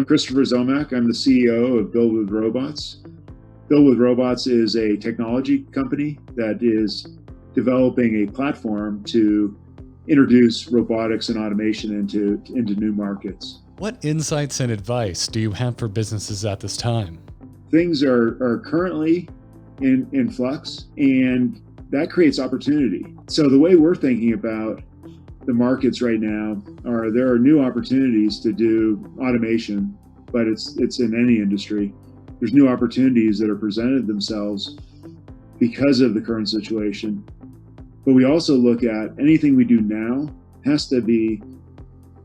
I'm Christopher Ziomek. I'm the CEO of Build with Robots. Build with Robots is a technology company that is developing a platform to introduce robotics and automation into new markets. What insights and advice do you have for businesses at this time? Things are currently in flux, and that creates opportunity. So the way we're thinking about the markets right now there are new opportunities to do automation, but it's in any industry. There's new opportunities that are presented themselves because of the current situation. But we also look at anything we do now has to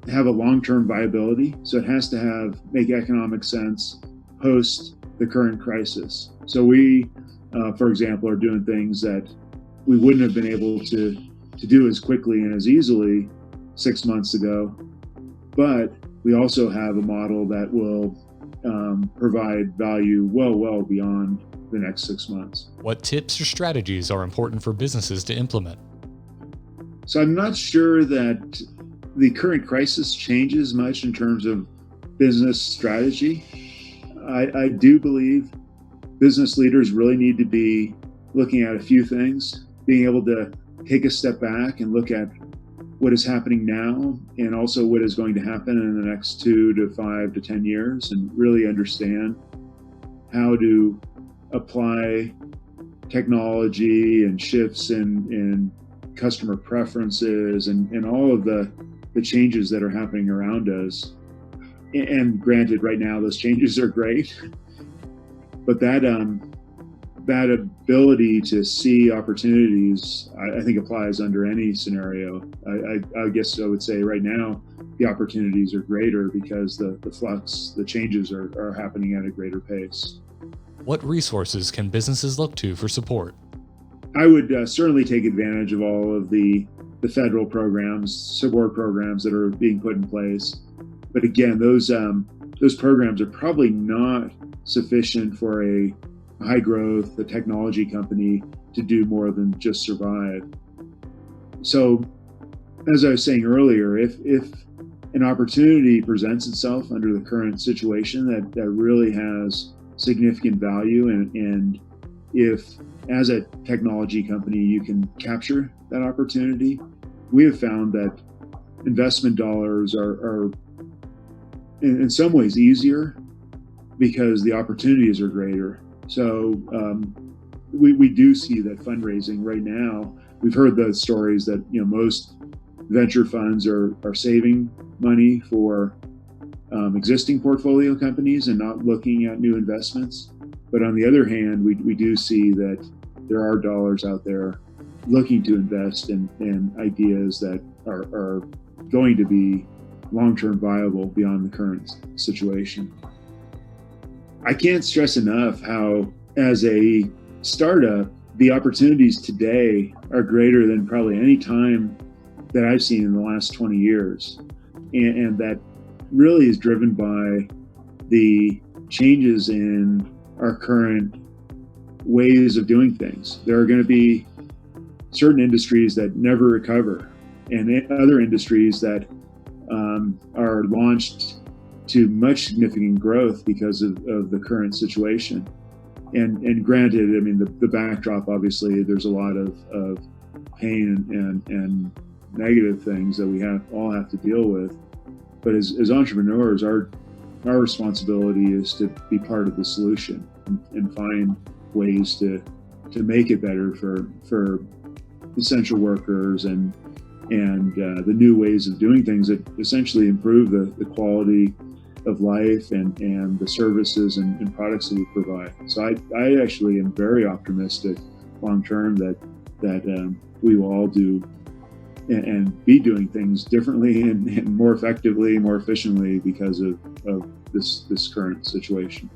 have a long-term viability. So it has to make economic sense post the current crisis. So we, for example, are doing things that we wouldn't have been able to do as quickly and as easily 6 months ago. But we also have a model that will provide value well beyond the next 6 months. What tips or strategies are important for businesses to implement? So I'm not sure that the current crisis changes much in terms of business strategy. I do believe business leaders really need to be looking at a few things, being able to take a step back and look at what is happening now and also what is going to happen in the next 2 to 5 to 10 years, and really understand how to apply technology and shifts in customer preferences and all of the changes that are happening around us. And granted, right now those changes are great, but that ability to see opportunities, I think, applies under any scenario. I guess I would say right now the opportunities are greater because the changes are happening at a greater pace. What resources can businesses look to for support? I would certainly take advantage of all of the federal programs, support programs that are being put in place. But again, those programs are probably not sufficient for a high growth, the technology company to do more than just survive. So, as I was saying earlier, if an opportunity presents itself under the current situation that really has significant value, and if as a technology company you can capture that opportunity, we have found that investment dollars are in some ways easier because the opportunities are greater. So we do see that fundraising right now. We've heard the stories that most venture funds are saving money for existing portfolio companies and not looking at new investments. But on the other hand, we do see that there are dollars out there looking to invest in ideas that are going to be long-term viable beyond the current situation. I can't stress enough how, as a startup, the opportunities today are greater than probably any time that I've seen in the last 20 years. And that really is driven by the changes in our current ways of doing things. There are going to be certain industries that never recover, and other industries that are launched to much significant growth because of the current situation. And granted, I mean, the backdrop, obviously, there's a lot of pain and negative things that we all have to deal with. But as entrepreneurs, our responsibility is to be part of the solution and find ways to make it better for essential workers and the new ways of doing things that essentially improve the quality of life and the services and products that we provide. So I actually am very optimistic long term that we will all do and be doing things differently and more effectively, more efficiently because of this current situation.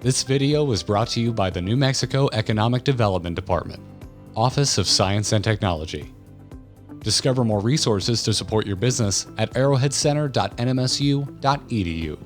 This video was brought to you by the New Mexico Economic Development Department, Office of Science and Technology. Discover more resources to support your business at arrowheadcenter.nmsu.edu.